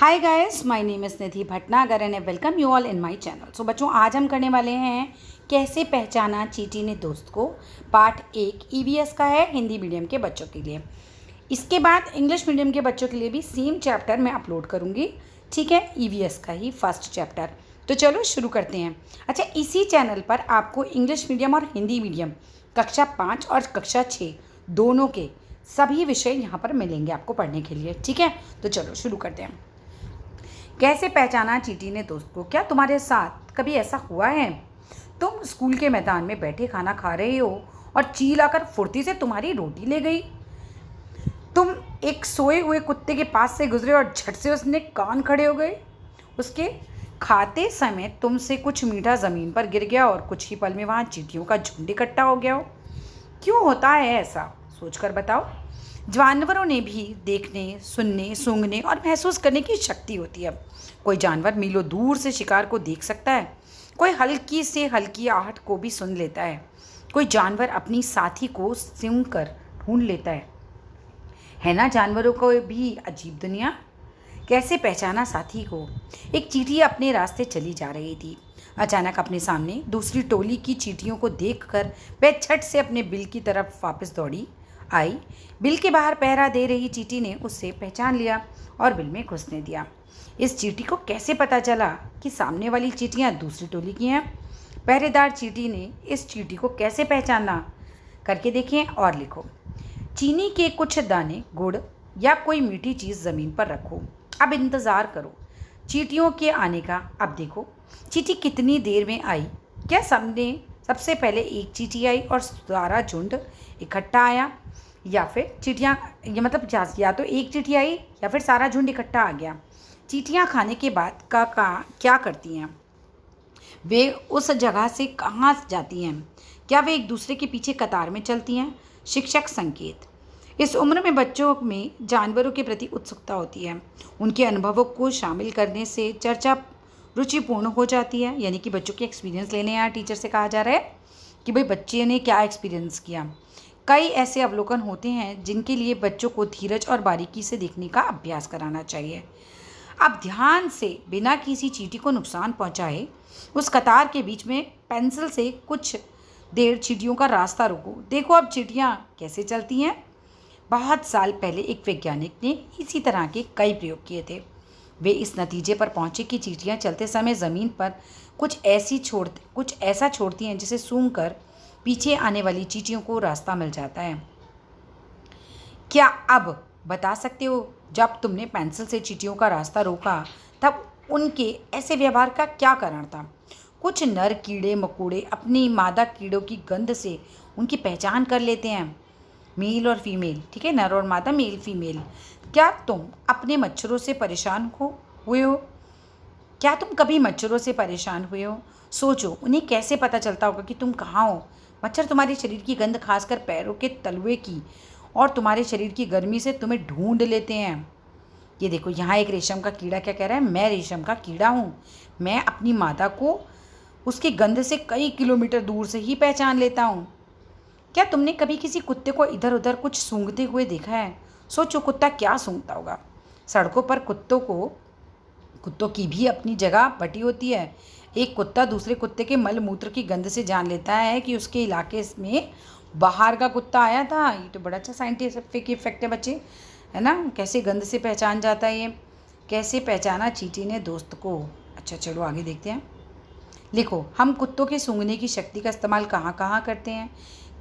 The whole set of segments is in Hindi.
Hi guys, my name is Nidhi Bhatnagar and I welcome you all in my channel. So बच्चों, आज हम करने वाले हैं कैसे पहचाना चींटी ने दोस्त को। पार्ट 1 ईवीएस का है, हिंदी मीडियम के बच्चों के लिए। इसके बाद इंग्लिश मीडियम के बच्चों के लिए भी सेम चैप्टर मैं अपलोड करूँगी, ठीक है, ईवीएस का ही फर्स्ट चैप्टर। तो चलो शुरू करते हैं। अच्छा, इसी चैनल पर आपको इंग्लिश मीडियम और हिंदी मीडियम कक्षा 5 और कक्षा 6 दोनों के सभी विषय यहाँ पर मिलेंगे आपको पढ़ने के लिए, ठीक है। तो चलो शुरू करते हैं। कैसे पहचाना चींटी ने दोस्त को। क्या तुम्हारे साथ कभी ऐसा हुआ है? तुम स्कूल के मैदान में बैठे खाना खा रहे हो और चील आकर फुर्ती से तुम्हारी रोटी ले गई। तुम एक सोए हुए कुत्ते के पास से गुजरे और झट से उसने कान खड़े हो गए। उसके खाते समय तुमसे कुछ मीठा ज़मीन पर गिर गया और कुछ ही पल में वहाँ चींटियों का झुंड इकट्ठा हो गया हो। क्यों होता है ऐसा, सोचकर बताओ। जानवरों ने भी देखने, सुनने, सूंघने और महसूस करने की शक्ति होती है। कोई जानवर मीलों दूर से शिकार को देख सकता है, कोई हल्की से हल्की आहट को भी सुन लेता है, कोई जानवर अपनी साथी को सूंघ कर ढूंढ लेता है ना। जानवरों को भी अजीब दुनिया। कैसे पहचाना साथी को। एक चींटी अपने रास्ते चली जा रही थी। अचानक अपने सामने दूसरी टोली की चींटियों को देखकर वह झट से अपने बिल की तरफ वापस दौड़ी आई। बिल के बाहर पहरा दे रही चींटी ने उससे पहचान लिया और बिल में घुसने दिया। इस चींटी को कैसे पता चला कि सामने वाली चींटियां दूसरी टोली की हैं? पहरेदार चींटी ने इस चींटी को कैसे पहचाना, करके देखें और लिखो। चीनी के कुछ दाने, गुड़ या कोई मीठी चीज़ ज़मीन पर रखो। अब इंतज़ार करो चींटियों के आने का। अब देखो चींटी कितनी देर में आई। क्या सामने सबसे पहले एक चींटी आई और सारा झुंड इकट्ठा आया, या फिर चींटियाँ, मतलब या तो एक चींटी आई या फिर सारा झुंड इकट्ठा आ गया। चींटियाँ खाने के बाद का क्या करती हैं? वे उस जगह से कहाँ जाती हैं? क्या वे एक दूसरे के पीछे कतार में चलती हैं? शिक्षक संकेत। इस उम्र में बच्चों में जानवरों के प्रति उत्सुकता होती है। उनके अनुभवों को शामिल करने से चर्चा रुचिपूर्ण हो जाती है। यानी कि बच्चों के एक्सपीरियंस लेने यहाँ टीचर से कहा जा रहा है कि भाई बच्चे ने क्या एक्सपीरियंस किया। कई ऐसे अवलोकन होते हैं जिनके लिए बच्चों को धीरज और बारीकी से देखने का अभ्यास कराना चाहिए। अब ध्यान से, बिना किसी चींटी को नुकसान पहुंचाए, उस कतार के बीच में पेंसिल से कुछ देर चींटियों का रास्ता रोको। देखो अब चींटियाँ कैसे चलती हैं। बहुत साल पहले एक वैज्ञानिक ने इसी तरह के कई प्रयोग किए थे। वे इस नतीजे पर पहुंचे कि चींटियाँ चलते समय ज़मीन पर कुछ ऐसा छोड़ती हैं जिसे सूंघकर पीछे आने वाली चींटियों को रास्ता मिल जाता है। क्या अब बता सकते हो जब तुमने पेंसिल से चींटियों का रास्ता रोका तब उनके ऐसे व्यवहार का क्या कारण था? कुछ नर कीड़े मकोड़े अपनी मादा कीड़ों की गंध से उनकी पहचान कर लेते हैं। मेल और फीमेल, ठीक है, नर और मादा, मेल फीमेल। क्या तुम अपने मच्छरों से परेशान हुए हो? क्या तुम कभी मच्छरों से परेशान हुए हो? सोचो उन्हें कैसे पता चलता होगा कि तुम कहाँ हो। मच्छर तुम्हारे शरीर की गंध, खासकर पैरों के तलवे की और तुम्हारे शरीर की गर्मी से तुम्हें ढूंढ लेते हैं। ये देखो यहाँ एक रेशम का कीड़ा क्या कह रहा है, मैं रेशम का कीड़ा हूँ। मैं अपनी मादा को उसकी गंध से कई किलोमीटर दूर से ही पहचान लेता हूँ। क्या तुमने कभी किसी कुत्ते को इधर उधर कुछ सूंघते हुए देखा है? सोचो कुत्ता क्या सूंघता होगा। सड़कों पर कुत्तों की भी अपनी जगह बटी होती है। एक कुत्ता दूसरे कुत्ते के मल मूत्र की गंध से जान लेता है कि उसके इलाके में बाहर का कुत्ता आया था। ये तो बड़ा अच्छा साइंटिफिक इफेक्ट है बच्चे, है ना। कैसे गंध से पहचान जाता है ये। कैसे पहचाना चींटी ने दोस्त को। अच्छा चलो आगे देखते हैं। लिखो, हम कुत्तों के सूंघने की शक्ति का इस्तेमाल कहाँ कहाँ करते हैं।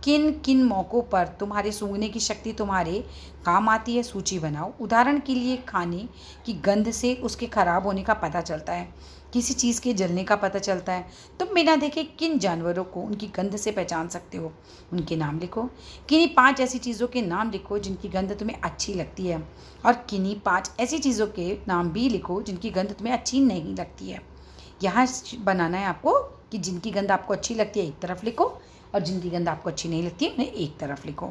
किन किन मौक़ों पर तुम्हारे सूंघने की शक्ति तुम्हारे काम आती है, सूची बनाओ। उदाहरण के लिए खाने की गंध से उसके खराब होने का पता चलता है, किसी चीज़ के जलने का पता चलता है। तुम बिना देखे किन जानवरों को उनकी गंध से पहचान सकते हो, उनके नाम लिखो। किन्हीं 5 ऐसी चीज़ों के नाम लिखो जिनकी गंध तुम्हें अच्छी लगती है, और किन्हीं 5 ऐसी चीज़ों के नाम भी लिखो जिनकी गंध तुम्हें अच्छी नहीं लगती है। यहाँ बनाना है आपको कि जिनकी गंध आपको अच्छी लगती है एक तरफ लिखो, और जिनकी गंध आपको अच्छी नहीं लगती है उन्हें एक तरफ लिखो।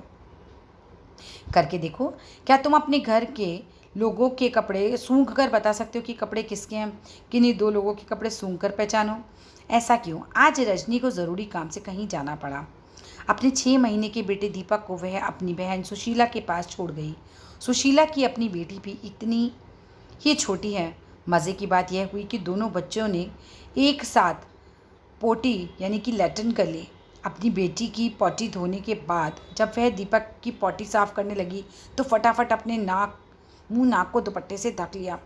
करके देखो, क्या तुम अपने घर के लोगों के कपड़े सूंघ कर बता सकते हो कि कपड़े किसके हैं? किन्हीं 2 लोगों के कपड़े सूंघ कर पहचानो। ऐसा क्यों? आज रजनी को ज़रूरी काम से कहीं जाना पड़ा। अपने 6 महीने के बेटे दीपक को वह अपनी बहन सुशीला के पास छोड़ गई। सुशीला की अपनी बेटी भी इतनी ये छोटी है। मज़े की बात यह हुई कि दोनों बच्चों ने एक साथ पोटी यानी कि लैट्रिन कर ली। अपनी बेटी की पॉटी धोने के बाद जब वह दीपक की पॉटी साफ करने लगी तो फटाफट अपने मुंह नाक को दुपट्टे से ढक लिया।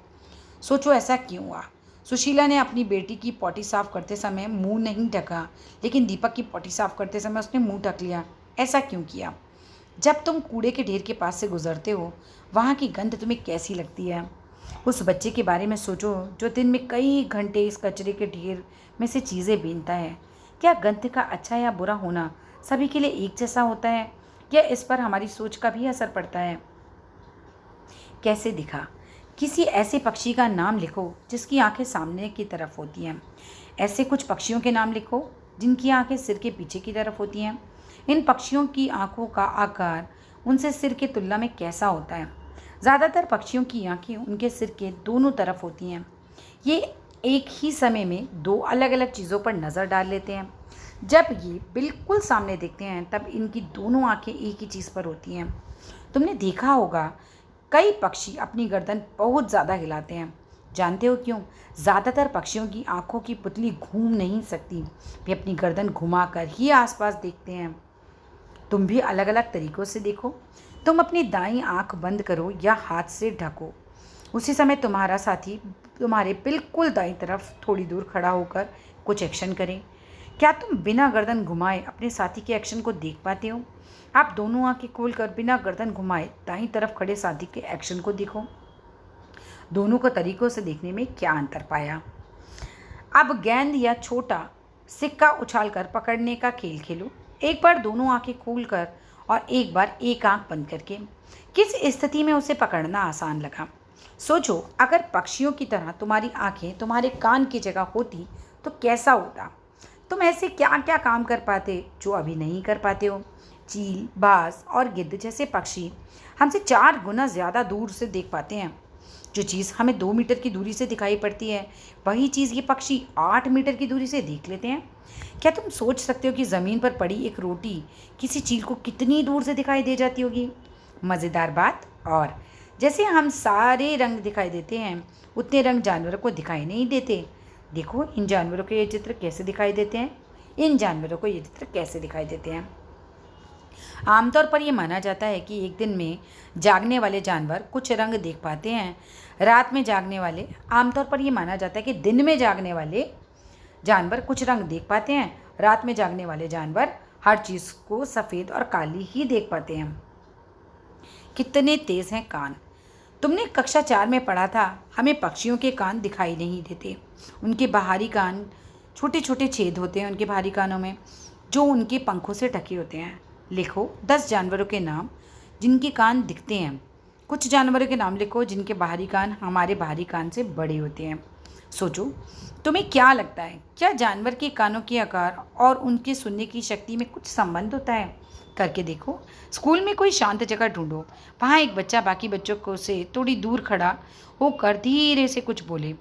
सोचो ऐसा क्यों हुआ। सुशीला ने अपनी बेटी की पॉटी साफ करते समय मुंह नहीं ढका, लेकिन दीपक की पॉटी साफ करते समय उसने मुंह ढक लिया। ऐसा क्यों किया? जब तुम कूड़े के ढेर के पास से गुजरते हो, वहाँ की गंध तुम्हें कैसी लगती है? उस बच्चे के बारे में सोचो जो दिन में कई घंटे इस कचरे के ढेर में से चीज़ें बीनता है। क्या गंध का अच्छा या बुरा होना सभी के लिए एक जैसा होता है, या इस पर हमारी सोच का भी असर पड़ता है? कैसे दिखा? किसी ऐसे पक्षी का नाम लिखो जिसकी आंखें सामने की तरफ होती हैं। ऐसे कुछ पक्षियों के नाम लिखो जिनकी आंखें सिर के पीछे की तरफ होती हैं। इन पक्षियों की आंखों का आकार उनसे सिर की तुलना में कैसा होता है? ज़्यादातर पक्षियों की आंखें उनके सिर के दोनों तरफ होती हैं। ये एक ही समय में दो अलग अलग चीज़ों पर नज़र डाल लेते हैं। जब ये बिल्कुल सामने देखते हैं तब इनकी दोनों आंखें एक ही चीज़ पर होती हैं। तुमने देखा होगा कई पक्षी अपनी गर्दन बहुत ज़्यादा हिलाते हैं। जानते हो क्यों? ज़्यादातर पक्षियों की आंखों की पुतली घूम नहीं सकती, वे अपनी गर्दन घुमाकर ही आसपास देखते हैं। तुम भी अलग अलग तरीक़ों से देखो। तुम अपनी दाईं आंख बंद करो या हाथ से ढको। उसी समय तुम्हारा साथी तुम्हारे बिल्कुल दाईं तरफ थोड़ी दूर खड़ा होकर कुछ एक्शन करे। क्या तुम बिना गर्दन घुमाए अपने साथी के एक्शन को देख पाते हो? आप दोनों आंखें खोलकर बिना गर्दन घुमाए दाईं तरफ खड़े साथी के एक्शन को देखो। दोनों को तरीकों से देखने में क्या अंतर पाया? अब गेंद या छोटा सिक्का उछालकर पकड़ने का खेल खेलो। एक बार दोनों आंखें खोलकर और एक बार एक आंख बंद करके। किस स्थिति में उसे पकड़ना आसान लगा? सोचो, अगर पक्षियों की तरह तुम्हारी आंखें तुम्हारे कान की जगह होती तो कैसा होता? तुम ऐसे क्या क्या काम कर पाते जो अभी नहीं कर पाते हो? चील, बाज और गिद्ध जैसे पक्षी हमसे 4 गुना ज़्यादा दूर से देख पाते हैं। जो चीज़ हमें 2 मीटर की दूरी से दिखाई पड़ती है, वही चीज़ ये पक्षी 8 मीटर की दूरी से देख लेते हैं। क्या तुम सोच सकते हो कि ज़मीन पर पड़ी एक रोटी किसी चील को कितनी दूर से दिखाई दे जाती होगी? मज़ेदार बात और, जैसे हम सारे रंग दिखाई देते हैं, उतने रंग जानवरों को दिखाई नहीं देते। देखो इन जानवरों के ये चित्र कैसे दिखाई देते हैं। इन जानवरों को ये चित्र कैसे दिखाई देते हैं। आमतौर पर यह माना जाता है कि एक दिन में जागने वाले जानवर कुछ रंग देख पाते हैं। रात में जागने वाले आमतौर पर यह माना जाता है कि दिन में जागने वाले जानवर कुछ रंग देख पाते हैं। रात में जागने वाले जानवर हर चीज़ को सफ़ेद और काली ही देख पाते हैं। कितने तेज़ हैं कान। तुमने कक्षा 4 में पढ़ा था, हमें पक्षियों के कान दिखाई नहीं देते। उनके बाहरी कान छोटे छोटे छेद होते हैं उनके बाहरी कानों में, जो उनके पंखों से ढके होते हैं। लिखो 10 जानवरों के नाम जिनके कान दिखते हैं। कुछ जानवरों के नाम लिखो जिनके बाहरी कान हमारे बाहरी कान से बड़े होते हैं। सोचो, तुम्हें क्या लगता है, क्या जानवर के कानों के आकार और उनके सुनने की शक्ति में कुछ संबंध होता है? करके देखो। स्कूल में कोई शांत जगह ढूंढो, वहाँ एक बच्चा बाकी बच्चों को से थोड़ी दूर खड़ा होकर धीरे से कुछ बोले।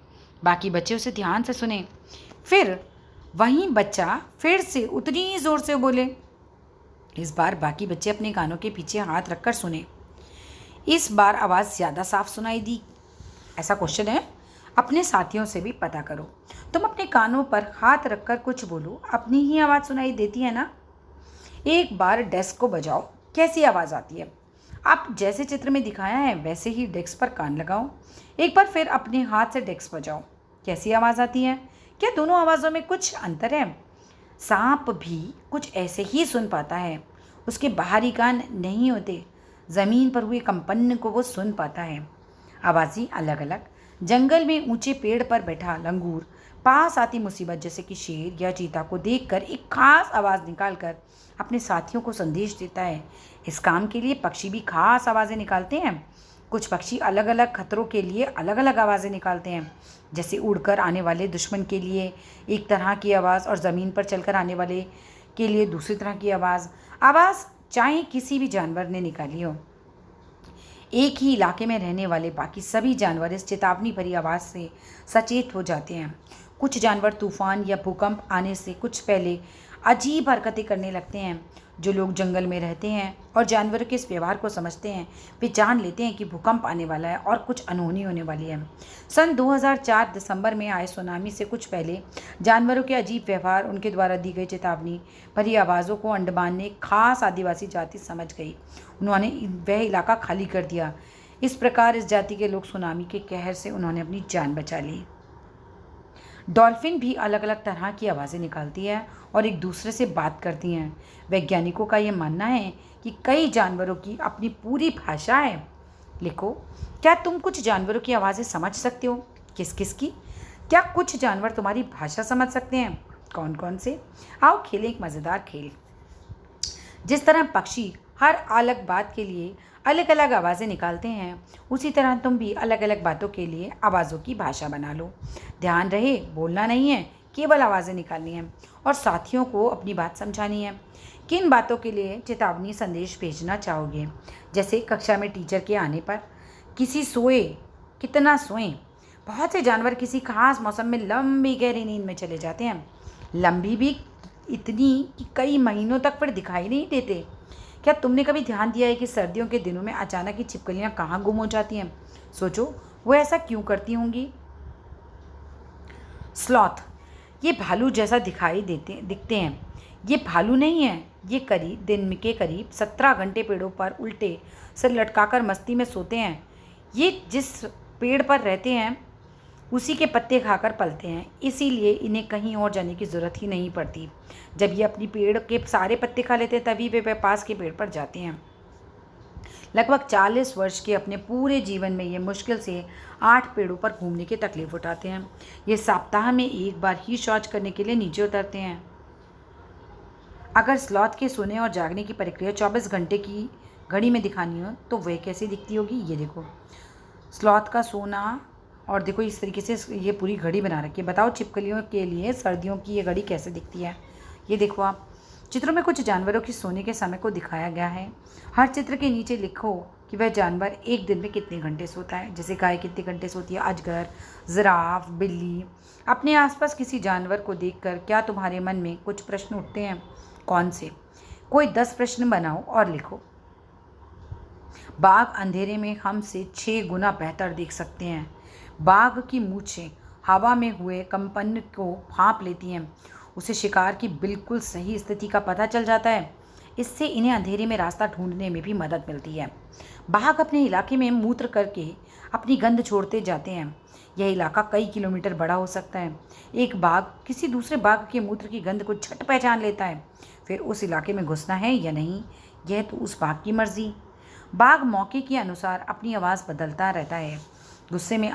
बाकी बच्चे उसे ध्यान से सुने। फिर वहीं बच्चा फिर से उतनी ज़ोर से बोले। इस बार बाकी बच्चे अपने कानों के पीछे हाथ रखकर सुने। इस बार आवाज़ ज़्यादा साफ सुनाई दी। ऐसा क्वेश्चन है, अपने साथियों से भी पता करो। तुम अपने कानों पर हाथ रखकर कुछ बोलो, अपनी ही आवाज़ सुनाई देती है ना? एक बार डेस्क को बजाओ, कैसी आवाज़ आती है? आप जैसे चित्र में दिखाया है वैसे ही डेस्क पर कान लगाओ। एक बार फिर अपने हाथ से डेस्क बजाओ, कैसी आवाज़ आती है? क्या दोनों आवाज़ों में कुछ अंतर है? सांप भी कुछ ऐसे ही सुन पाता है, उसके बाहरी कान नहीं होते। ज़मीन पर हुए कंपन को वो सुन पाता है। आवाज़ें अलग अलग। जंगल में ऊंचे पेड़ पर बैठा लंगूर पास आती मुसीबत जैसे कि शेर या चीता को देखकर एक खास आवाज़ निकालकर अपने साथियों को संदेश देता है। इस काम के लिए पक्षी भी खास आवाज़ें निकालते हैं। कुछ पक्षी अलग अलग खतरों के लिए अलग अलग आवाज़ें निकालते हैं, जैसे उड़कर आने वाले दुश्मन के लिए एक तरह की आवाज़ और ज़मीन पर चलकर आने वाले के लिए दूसरी तरह की आवाज़ चाहे किसी भी जानवर ने निकाली हो। एक ही इलाके में रहने वाले बाकी सभी जानवर इस चेतावनी भरी आवाज़ से सचेत हो जाते हैं। कुछ जानवर तूफान या भूकंप आने से कुछ पहले अजीब हरकतें करने लगते हैं। जो लोग जंगल में रहते हैं और जानवरों के इस व्यवहार को समझते हैं, वे जान लेते हैं कि भूकंप आने वाला है और कुछ अनहोनी होने वाली है। सन 2004 दिसंबर में आए सुनामी से कुछ पहले जानवरों के अजीब व्यवहार, उनके द्वारा दी गई चेतावनी भरी आवाज़ों को अंडमान ने एक खास आदिवासी जाति समझ गई। उन्होंने वह इलाका खाली कर दिया। इस प्रकार इस जाति के लोग सुनामी के कहर से उन्होंने अपनी जान बचा ली। डॉल्फिन भी अलग अलग तरह की आवाज़ें निकालती है और एक दूसरे से बात करती हैं। वैज्ञानिकों का यह मानना है कि कई जानवरों की अपनी पूरी भाषा है। लिखो, क्या तुम कुछ जानवरों की आवाज़ें समझ सकते हो? किस किस की? क्या कुछ जानवर तुम्हारी भाषा समझ सकते हैं? कौन कौन से? आओ खेलें एक मज़ेदार खेल। जिस तरह पक्षी हर अलग बात के लिए अलग अलग आवाज़ें निकालते हैं, उसी तरह तुम भी अलग अलग बातों के लिए आवाज़ों की भाषा बना लो। ध्यान रहे, बोलना नहीं है, केवल आवाज़ें निकालनी है और साथियों को अपनी बात समझानी है। किन बातों के लिए चेतावनी संदेश भेजना चाहोगे? जैसे कक्षा में टीचर के आने पर, किसी सोए, कितना सोएं। बहुत से जानवर किसी खास मौसम में लंबी गहरी नींद में चले जाते हैं, लंबी भी इतनी कि कई महीनों तक फिर दिखाई नहीं देते। क्या तुमने कभी ध्यान दिया है कि सर्दियों के दिनों में अचानक ही छिपकलियां कहाँ गुम हो जाती हैं? सोचो, वो ऐसा क्यों करती होंगी? स्लॉथ, ये भालू जैसा दिखते हैं। ये भालू नहीं है। ये दिन के करीब 17 घंटे पेड़ों पर उल्टे सिर लटकाकर मस्ती में सोते हैं। ये जिस पेड़ पर रहते हैं उसी के पत्ते खाकर पलते हैं, इसीलिए इन्हें कहीं और जाने की ज़रूरत ही नहीं पड़ती। जब ये अपनी पेड़ के सारे पत्ते खा लेते हैं, तभी वे पास के पेड़ पर जाते हैं। लगभग 40 वर्ष के अपने पूरे जीवन में ये मुश्किल से 8 पेड़ों पर घूमने की तकलीफ उठाते हैं। ये सप्ताह में एक बार ही शौच करने के लिए नीचे उतरते हैं। अगर स्लॉथ के सोने और जागने की प्रक्रिया 24 घंटे की घड़ी में दिखानी हो तो वह कैसी दिखती होगी? ये देखो, स्लॉथ का सोना, और देखो इस तरीके से ये पूरी घड़ी बना रखी है। बताओ छिपकलियों के लिए सर्दियों की ये घड़ी कैसे दिखती है? ये देखो, आप चित्रों में कुछ जानवरों की सोने के समय को दिखाया गया है। हर चित्र के नीचे लिखो कि वह जानवर एक दिन में कितने घंटे सोता है। जैसे गाय कितने घंटे सोती है, अजगर, जिराफ, बिल्ली। अपने आसपास किसी जानवर को देखकर क्या तुम्हारे मन में कुछ प्रश्न उठते हैं? कौन से? कोई 10 प्रश्न बनाओ और लिखो। बाघ अंधेरे में हमसे 6 गुना बेहतर देख सकते हैं। बाघ की मूंछें हवा में हुए कंपन को भांप लेती हैं। उसे शिकार की बिल्कुल सही स्थिति का पता चल जाता है। इससे इन्हें अंधेरे में रास्ता ढूंढने में भी मदद मिलती है। बाघ अपने इलाके में मूत्र करके अपनी गंध छोड़ते जाते हैं। यह इलाका कई किलोमीटर बड़ा हो सकता है। एक बाघ किसी दूसरे बाघ के मूत्र की गंध को झट पहचान लेता है। फिर उस इलाके में घुसना है या नहीं, यह तो उस बाघ की मर्जी। बाघ मौके के अनुसार अपनी आवाज़ बदलता रहता है। गुस्से में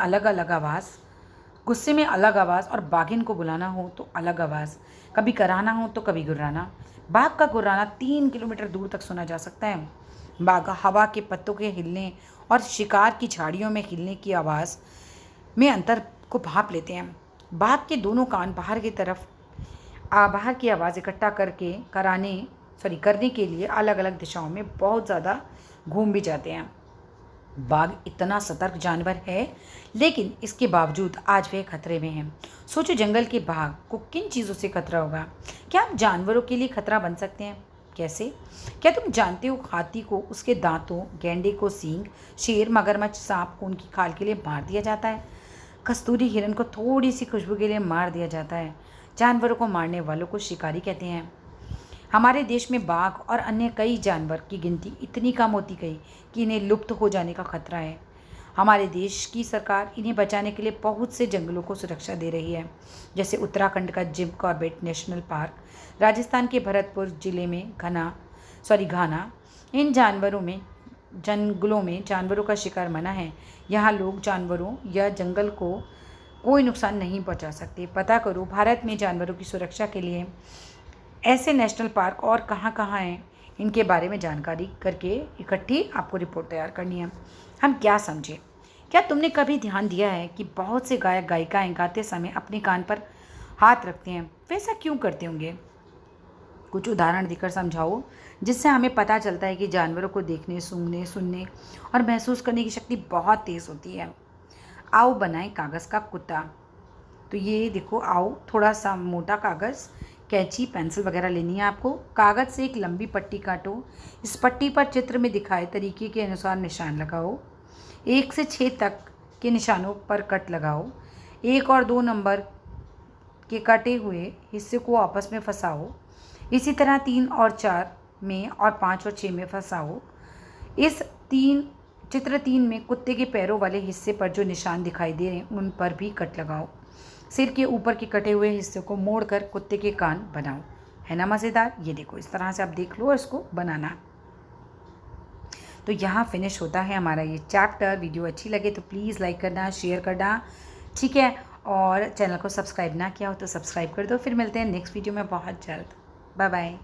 अलग आवाज़ और बाघिन को बुलाना हो तो अलग आवाज़, कभी कराना हो तो कभी गुर्राना। बाघ का गुर्राना 3 किलोमीटर दूर तक सुना जा सकता है। बाघ हवा के पत्तों के हिलने और शिकार की झाड़ियों में हिलने की आवाज़ में अंतर को भांप लेते हैं। बाघ के दोनों कान बाहर की आवाज़ इकट्ठा करने के लिए अलग अलग दिशाओं में बहुत ज़्यादा घूम भी जाते हैं। बाघ इतना सतर्क जानवर है, लेकिन इसके बावजूद आज वह खतरे में है। सोचो, जंगल के बाघ को किन चीज़ों से खतरा होगा? क्या हम जानवरों के लिए खतरा बन सकते हैं? कैसे? क्या तुम जानते हो, हाथी को उसके दांतों, गैंडे को सींग, शेर, मगरमच्छ, सांप को उनकी खाल के लिए मार दिया जाता है। कस्तूरी हिरन को थोड़ी सी खुशबू के लिए मार दिया जाता है। जानवरों को मारने वालों को शिकारी कहते हैं। हमारे देश में बाघ और अन्य कई जानवर की गिनती इतनी कम होती गई कि इन्हें लुप्त हो जाने का खतरा है। हमारे देश की सरकार इन्हें बचाने के लिए बहुत से जंगलों को सुरक्षा दे रही है, जैसे उत्तराखंड का Jim Corbett national park, Rajasthan के भरतपुर जिले में घाना। इन जंगलों में जानवरों का शिकार मना है। यहाँ लोग जानवरों या जंगल को कोई नुकसान नहीं पहुँचा सकते। पता करो भारत में जानवरों की सुरक्षा के लिए ऐसे नेशनल पार्क और कहाँ हैं, इनके बारे में जानकारी करके इकट्ठी आपको रिपोर्ट तैयार करनी है। हम क्या समझें? क्या तुमने कभी ध्यान दिया है कि बहुत से गायक गायिकाएं गाते समय अपने कान पर हाथ रखते हैं? वैसा क्यों करते होंगे? कुछ उदाहरण देकर समझाओ, जिससे हमें पता चलता है कि जानवरों को देखने, सूंघने, सुनने और महसूस करने की शक्ति बहुत तेज़ होती है। आओ बनाएं कागज़ का कुत्ता। तो ये देखो, आओ थोड़ा सा मोटा कागज़ कैंची, पेंसिल वगैरह लेनी है आपको। कागज़ से एक लंबी पट्टी काटो। इस पट्टी पर चित्र में दिखाए तरीके के अनुसार निशान लगाओ। 1 से 6 तक के निशानों पर कट लगाओ। 1 और 2 नंबर के कटे हुए हिस्से को आपस में फंसाओ। इसी तरह 3 और 4 में और 5 और 6 में फंसाओ। चित्र 3 में कुत्ते के पैरों वाले हिस्से पर जो निशान दिखाई दे रहे हैं उन पर भी कट लगाओ। सिर के ऊपर के कटे हुए हिस्से को मोड़कर कुत्ते के कान बनाओ। है ना मज़ेदार? ये देखो, इस तरह से आप देख लो और इसको बनाना। तो यहाँ फिनिश होता है हमारा ये चैप्टर। वीडियो अच्छी लगे तो प्लीज़ लाइक करना, शेयर करना, ठीक है। और चैनल को सब्सक्राइब ना किया हो तो सब्सक्राइब कर दो। फिर मिलते हैं नेक्स्ट वीडियो में बहुत जल्द। Bye bye.